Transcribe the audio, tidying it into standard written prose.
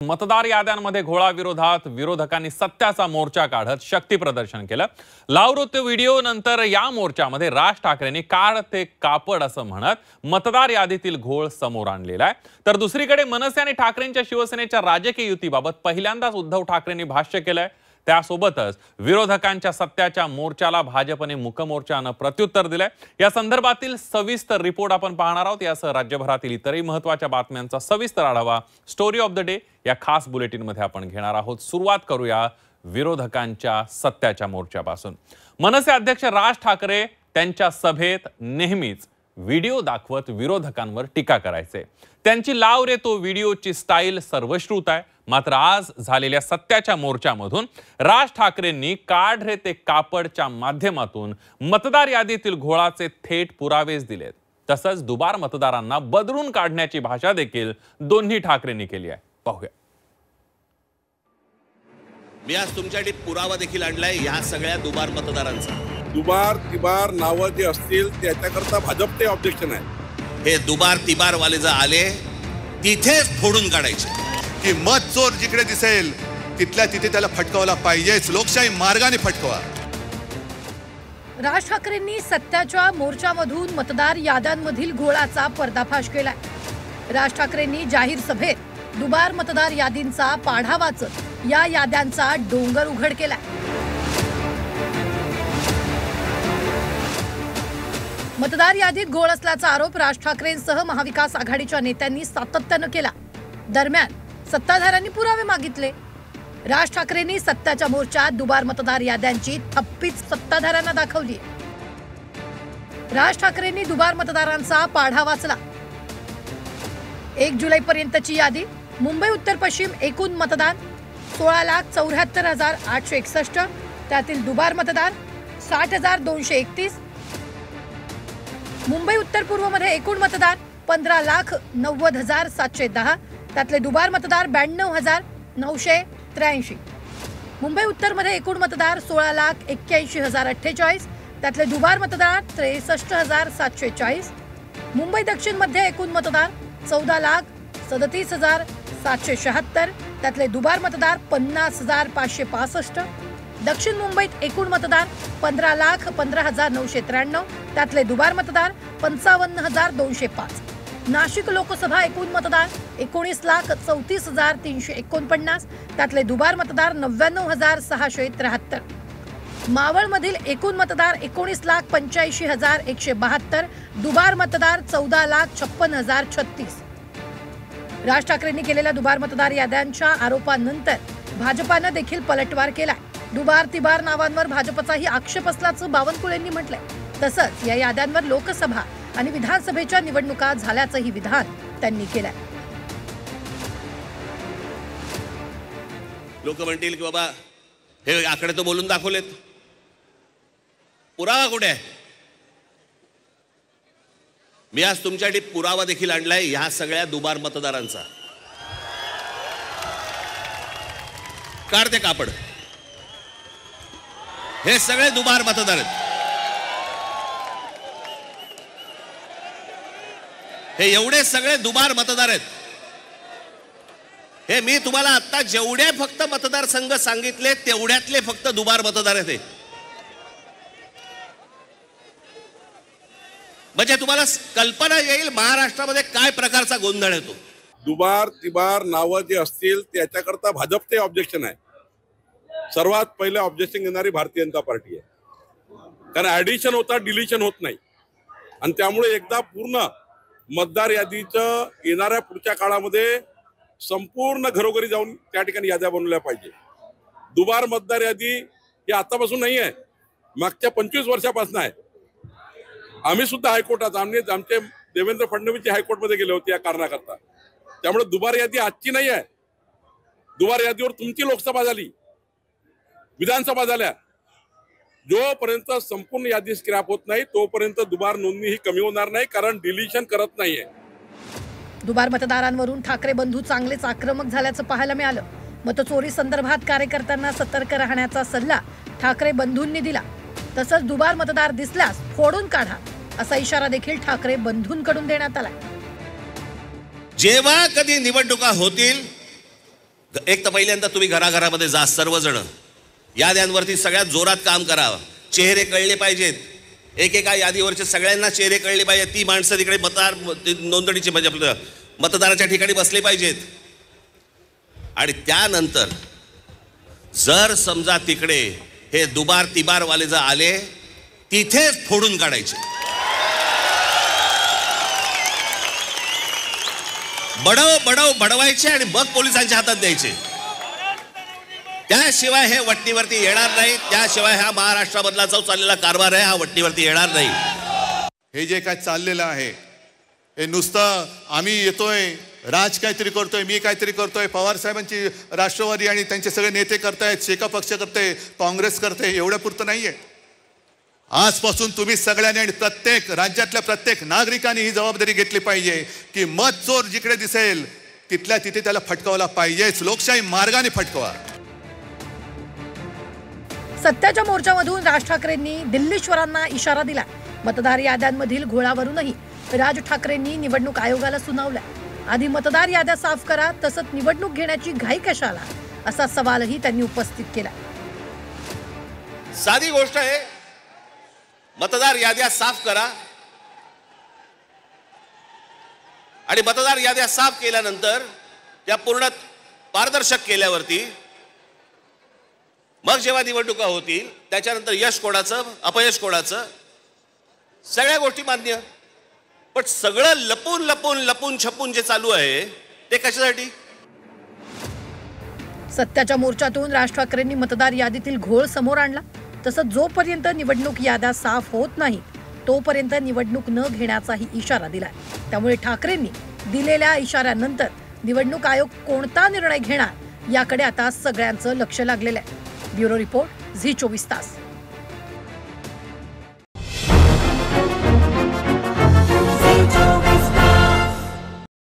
मतदार याद्यांमध्ये घोळा विरोधात विरोधकांनी सत्याचा मोर्चा काढत शक्ती प्रदर्शन केलं। लावृत्त व्हिडिओ नंतर या मोर्चामध्ये राज ठाकरेंनी काढ ते कापड असं म्हणत मतदार यादीतील घोळ समोर आणलेला आहे। तर दुसरीकडे मनसे आणि ठाकरेंच्या शिवसेनेच्या राजकीय युतीबाबत पहिल्यांदाच उद्धव ठाकरेंनी भाष्य केलंय। त्यासोबतच विरोधकांच्या सत्याच्या मोर्चाला भाजपने मूकमोर्चाने प्रत्युत्तर दिलंय। या संदर्भातील सविस्तर रिपोर्ट आपण पाहणार आहोत। यासह राज्यभरातील इतरही महत्त्वाच्या बातम्यांचा सविस्तर आढावा स्टोरी ऑफ द डे या खास बुलेटिन मध्ये आपण घेणार आहोत। सुरुवात करूया विरोधकांच्या सत्याच्या मोर्चापासून। मनसे अध्यक्ष राज ठाकरे त्यांच्या सभेत नेहमीच व्हिडिओ दाखवत विरोधकांवर टीका करायचे। त्यांची लाव रे तो व्हिडिओची स्टाईल सर्वश्रुत आहे। मात्र आज झालेल्या सत्याच्या मोर्चामधून राज ठाकरेंनी काढ रे ते कापडच्या माध्यमातून मतदार यादीतील घोळाचे थेट पुरावेच दिलेत। तसंच दुबार मतदारांना बदलून काढण्याची भाषा देखील दोन्ही ठाकरेंनी केली आहे। पाहूया। मी आज तुमच्यासाठी पुरावा देखील आणलाय या सगळ्या दुबार मतदारांचा। दुबार तिबार नाव जे असतील त्याच्याकरता भाजपचे ऑब्जेक्शन आहे। हे दुबार तिबार वाले जर आले तिथेच फोडून काढायचे की मत चोर जिकडे दिसेल तिथल्या तिथे त्याला फटकावला पाहिजेच। लोकशाही मार्गाने फटकवा। राज ठाकरेंनी सत्याच्या मोर्चामधून मतदार याद्यांमधील घोळाचा पर्दाफाश केलाय। राज ठाकरेंनी जाहीर सभेत दुबार मतदार यादींचा पाढा वाचत या याद्यांचा डोंगर उघड केलाय। मतदार यादीत घोळ असल्याचा आरोप राज ठाकरेंसह महाविकास आघाडीच्या नेत्यांनी सातत्याने केला। दरम्यान सत्ताधाऱ्यांनी पुरावे मागितले। राज ठाकरेंनी सत्याच्या मोर्चात दुबार मतदार याद्यांची थप्पीच सत्ताधाऱ्यांना दाखवली। राज ठाकरेंनी दुबार मतदारांचा पाढा वाचला। 1 जुलैपर्यंतची यादी। मुंबई उत्तर पश्चिम एकूण मतदान 16,74,861, त्यातील दुबार मतदार 60,231। मुंबई उत्तर पूर्व मध्ये एकूण मतदार 15,90,710, त्यातले दुबार मतदार 92,983। मुंबई उत्तर मध्ये एकूण मतदार 16,81,048, त्यातले दुबार मतदार 63,740। मुंबई दक्षिण मध्ये एकूण मतदार 14,37,776, त्यातले दुबार मतदार 50,565। दक्षिण मुंबईत एकूण मतदार 15,15,993, त्यातले दुबार मतदार 55,205। नाशिक लोकसभा एकूण मतदार 19,34,349, त्यातले दुबार मतदार 99,673। मावळ मधील एकूण मतदार 19,85,172, दुबार मतदार 14,56,036। राज ठाकरेंनी केलेल्या दुबार मतदार याद्यांच्या आरोपानंतर भाजपाने देखील पलटवार केलाय। दुबार तिबार नावांवर भाजपचाही आक्षेप असल्याचं बावनकुळेंनी म्हटलंय। तसंच या याद्यांवर लोकसभा आणि विधानसभेच्या निवडणुका झाल्याचंही विधान त्यांनी केलंय। लोक म्हणतील की बाबा हे आकडे तो बोलून दाखवलेत, पुरावा कुठे आहे? मी आज तुमच्यासाठी पुरावा देखील आणलाय या सगळ्या दुबार मतदारांचा। काढ ते कापड। हे सगळे दुबार मतदार आहेत। हे एवढे सगळे दुबार मतदार आहेत। हे मी तुम्हाला आता जेवढे फक्त मतदारसंघ सांगितले तेवढ्यातले फक्त दुबार मतदार आहेत। म्हणजे तुम्हाला कल्पना येईल महाराष्ट्रामध्ये काय प्रकारचा गोंधळ येतो। दुबार तिबार नाव जे असतील त्याच्याकरता भाजपचे ऑब्जेक्शन आहे। सर्वात पहिले ऑब्जेक्शन घेणारी भारतीय जनता पार्टी आहे। कारण ऍडिशन होता, डिलिशन होत नाही आणि त्यामुळे एकदा पूर्ण मतदार यादीचं येणाऱ्या पुढच्या काळामध्ये संपूर्ण घरोघरी जाऊन त्या ठिकाणी याद्या बनवल्या पाहिजे। दुबार मतदार यादी ही आतापासून नाही आहे, मागच्या 25 वर्षापासून आहे। आम्ही सुद्धा हायकोर्टात आमचे देवेंद्र फडणवीस हायकोर्टमध्ये गेले होते या कारणाकरता। त्यामुळे दुबार यादी आजची नाही आहे। दुबार यादीवर तुमची लोकसभा झाली, विधानसभा झाल्या। जोपर्यंत संपूर्ण यादी स्क्रॅप होत नाही तोपर्यंत दुबार नोंदणी ही कमी होणार नाही, कारण डिलिशन करत नाहीये। दुबार मतदारांवरून ठाकरे बंधू चांगलेच आक्रमक झाल्याचं पाहायला मिळालं। मतचोरी संदर्भात कार्यकर्त्यांना सतर्क राहण्याचा सल्ला ठाकरे बंधूंनी दिला। तसंच दुबार मतदार दिसल्यास फोडून काढा असा इशारा देखील ठाकरे बंधूंकडून देण्यात आला। जेव्हा कधी निवडणुका होतील एक तर पहिल्यांदा तुम्ही घराघरामध्ये जा, सर्वजण याद्यांवरती सगळ्यात जोरात काम करा. चेहरे कळले पाहिजेत, एकेका यादीवरचे सगळ्यांना चेहरे कळले पाहिजेत. ती माणसं तिकडे मतदार नोंदणीचे म्हणजे आपलं मतदाराच्या ठिकाणी बसले पाहिजेत. आणि त्यानंतर जर समजा तिकडे हे दुबार तिबार वाले जर आले, तिथेच फोडून काढायचे. बडवायचे आणि मग पोलिसांच्या हातात द्यायचे. त्याशिवाय हे वटणीवरती येणार नाही. त्याशिवाय हा महाराष्ट्रामधला जो चाललेला कारभार आहे हा वटणीवरती येणार नाही. हे जे काय चाललेलं आहे हे नुसतं आम्ही येतोय, राज काहीतरी करतोय, मी काहीतरी करतोय, पवार साहेबांची राष्ट्रवादी आणि त्यांचे सगळे नेते करतायत, शेका पक्ष करते, काँग्रेस करते, एवढ्या पुरतं नाहीये. आजपासून तुम्ही सगळ्यांनी आणि प्रत्येक राज्यातल्या प्रत्येक नागरिकांनी ही जबाबदारी घेतली पाहिजे की मत चोर जिकडे दिसेल तिथल्या तिथे त्याला फटकावला पाहिजेच. लोकशाही मार्गाने फटकवा. सत्याच्या मोर्चामधून राज ठाकरेंनी दिल्लीश्वरांना इशारा दिला. मतदार याद्यांमधील घोळावरूनही राज ठाकरेंनी निवडणूक आयोगाला सुनावला. आधी मतदार याद्या साफ करा, तसंच निवडणूक घेण्याची घाई कशाला, असा सवालही त्यांनी उपस्थित केला. साधी गोष्ट आहे, मतदार याद्या साफ करा आणि मतदार याद्या साफ केल्यानंतर त्या पूर्ण पारदर्शक केल्यावरती मग जेव्हा निवडणुका होतील त्याच्यानंतर यश कोणाचं अपयश कोणाचं सगळ्या गोष्टी मान्य. पण सगळं लपून छपून जे चालू आहे ते कशासाठी? सत्याच्या मोर्चातून राज ठाकरेंनी मतदार यादीतील घोळ समोर आणला. तसंच जोपर्यंत निवडणूक याद्या साफ होत नाही तोपर्यंत निवडणूक न घेण्याचाही इशारा दिलाय. त्यामुळे ठाकरेंनी दिलेल्या इशाऱ्यानंतर निवडणूक आयोग कोणता निर्णय घेणार याकडे आता सगळ्यांचं लक्ष लागलेलं आहे. ब्युरो रिपोर्ट, झी 24 तास.